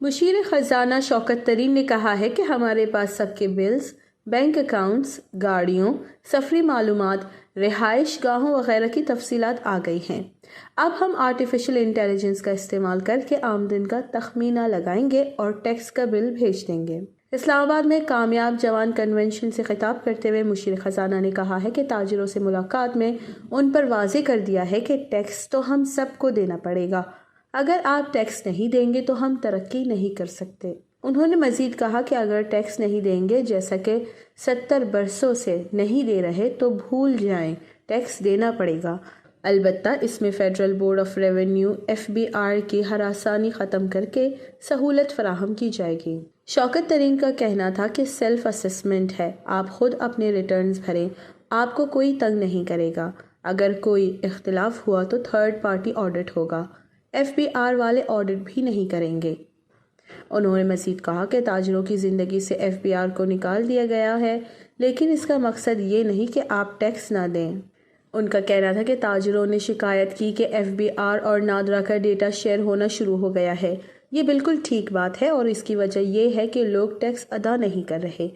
مشیر خزانہ شوکت ترین نے کہا ہے کہ ہمارے پاس سب کے بلز، بینک اکاؤنٹس، گاڑیوں، سفری معلومات، رہائش گاہوں وغیرہ کی تفصیلات آ گئی ہیں۔ اب ہم آرٹیفیشل انٹیلیجنس کا استعمال کر کے آمدن کا تخمینہ لگائیں گے اور ٹیکس کا بل بھیج دیں گے۔ اسلام آباد میں کامیاب جوان کنونشن سے خطاب کرتے ہوئے مشیر خزانہ نے کہا ہے کہ تاجروں سے ملاقات میں ان پر واضح کر دیا ہے کہ ٹیکس تو ہم سب کو دینا پڑے گا، اگر آپ ٹیکس نہیں دیں گے تو ہم ترقی نہیں کر سکتے۔ انہوں نے مزید کہا کہ اگر ٹیکس نہیں دیں گے، جیسا کہ 70 برسوں سے نہیں دے رہے، تو بھول جائیں، ٹیکس دینا پڑے گا۔ البتہ اس میں federal board of revenue FBR کی ہراسانی ختم کر کے سہولت فراہم کی جائے گی۔ شوکت ترین کا کہنا تھا کہ سیلف اسسمنٹ ہے، آپ خود اپنے ریٹرنز بھریں، آپ کو کوئی تنگ نہیں کرے گا۔ اگر کوئی اختلاف ہوا تو تھرڈ پارٹی آڈٹ ہوگا، FBR والے آڈٹ بھی نہیں کریں گے۔ انہوں نے مزید کہا کہ تاجروں کی زندگی سے FBR کو نکال دیا گیا ہے، لیکن اس کا مقصد یہ نہیں کہ آپ ٹیکس نہ دیں۔ ان کا کہنا تھا کہ تاجروں نے شکایت کی کہ FBR اور نادرا کا ڈیٹا شیئر ہونا شروع ہو گیا ہے۔ یہ بالکل ٹھیک بات ہے اور اس کی وجہ یہ ہے کہ لوگ ٹیکس ادا نہیں کر رہے۔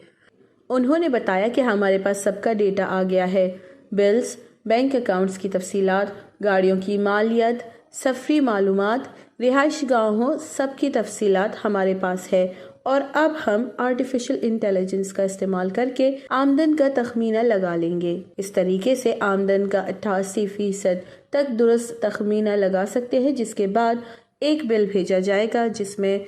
انہوں نے بتایا کہ ہمارے پاس سب کا ڈیٹا آ گیا ہے، بلز، بینک اکاؤنٹس کی تفصیلات، گاڑیوں کی مالیت، سفری معلومات، رہائش گاہوں، سب کی تفصیلات ہمارے پاس ہے اور اب ہم آرٹیفیشل انٹیلیجنس کا استعمال کر کے آمدن کا تخمینہ لگا لیں گے۔ اس طریقے سے آمدن کا 88% تک درست تخمینہ لگا سکتے ہیں، جس کے بعد ایک بل بھیجا جائے گا جس میں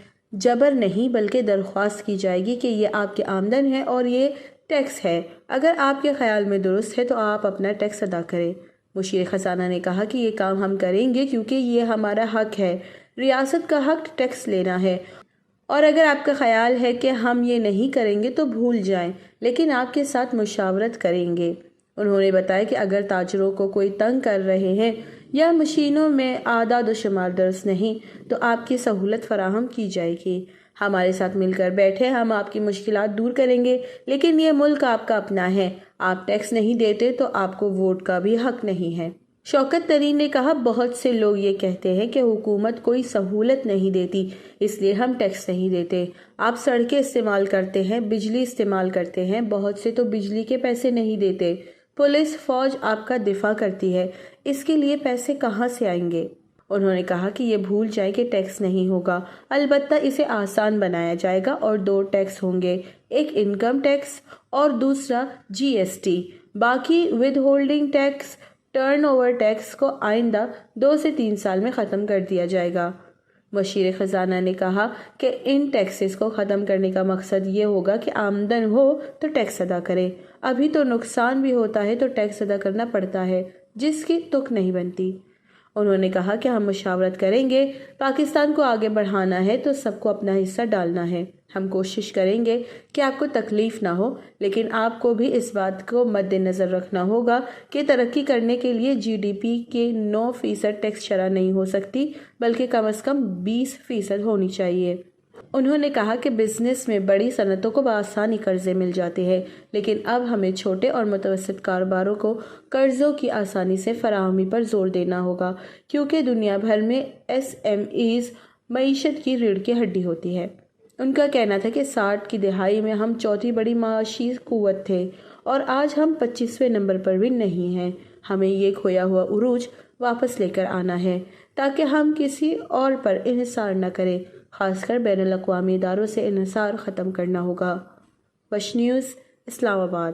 جبر نہیں بلکہ درخواست کی جائے گی کہ یہ آپ کی آمدن ہے اور یہ ٹیکس ہے۔ اگر آپ کے خیال میں درست ہے تو آپ اپنا ٹیکس ادا کریں۔ مشیر خزانہ نے کہا کہ یہ کام ہم کریں گے کیونکہ یہ ہمارا حق ہے، ریاست کا حق ٹیکس لینا ہے، اور اگر آپ کا خیال ہے کہ ہم یہ نہیں کریں گے تو بھول جائیں، لیکن آپ کے ساتھ مشاورت کریں گے۔ انہوں نے بتایا کہ اگر تاجروں کو کوئی تنگ کر رہے ہیں یا مشینوں میں اعداد و شمار درست نہیں تو آپ کی سہولت فراہم کی جائے گی۔ ہمارے ساتھ مل کر بیٹھے، ہم آپ کی مشکلات دور کریں گے، لیکن یہ ملک آپ کا اپنا ہے، آپ ٹیکس نہیں دیتے تو آپ کو ووٹ کا بھی حق نہیں ہے۔ شوکت ترین نے کہا، بہت سے لوگ یہ کہتے ہیں کہ حکومت کوئی سہولت نہیں دیتی اس لیے ہم ٹیکس نہیں دیتے۔ آپ سڑکیں استعمال کرتے ہیں، بجلی استعمال کرتے ہیں، بہت سے تو بجلی کے پیسے نہیں دیتے۔ پولیس فوج آپ کا دفاع کرتی ہے، اس کے لیے پیسے کہاں سے آئیں گے؟ انہوں نے کہا کہ یہ بھول جائیں کہ ٹیکس نہیں ہوگا، البتہ اسے آسان بنایا جائے گا اور 2 ٹیکس ہوں گے، ایک انکم ٹیکس اور دوسرا GST۔ باقی withholding tax, turnover tax کو آئندہ 2 سے 3 سال میں ختم کر دیا جائے گا۔ مشیر خزانہ نے کہا کہ ان ٹیکسز کو ختم کرنے کا مقصد یہ ہوگا کہ آمدن ہو تو ٹیکس ادا کرے، ابھی تو نقصان بھی ہوتا ہے تو ٹیکس ادا کرنا پڑتا ہے، جس کی تک نہیں بنتی۔ انہوں نے کہا کہ ہم مشاورت کریں گے، پاکستان کو آگے بڑھانا ہے تو سب کو اپنا حصہ ڈالنا ہے۔ ہم کوشش کریں گے کہ آپ کو تکلیف نہ ہو، لیکن آپ کو بھی اس بات کو مد نظر رکھنا ہوگا کہ ترقی کرنے کے لیے GDP کے 9% ٹیکس شرح نہیں ہو سکتی، بلکہ کم از کم 20% ہونی چاہیے۔ انہوں نے کہا کہ بزنس میں بڑی صنعتوں کو بآسانی قرضے مل جاتے ہیں، لیکن اب ہمیں چھوٹے اور متوسط کاروباروں کو قرضوں کی آسانی سے فراہمی پر زور دینا ہوگا، کیونکہ دنیا بھر میں SMEs معیشت کی ریڑھ کی ہڈی ہوتی ہے۔ ان کا کہنا تھا کہ 60 کی دہائی میں ہم چوتھی بڑی معاشی قوت تھے اور آج ہم 25ویں نمبر پر بھی نہیں ہیں۔ ہمیں یہ کھویا ہوا عروج واپس لے کر آنا ہے تاکہ ہم کسی اور پر انحصار نہ کریں، خاص کر بین الاقوامی اداروں سے انحصار ختم کرنا ہوگا۔ وش نیوز، اسلام آباد۔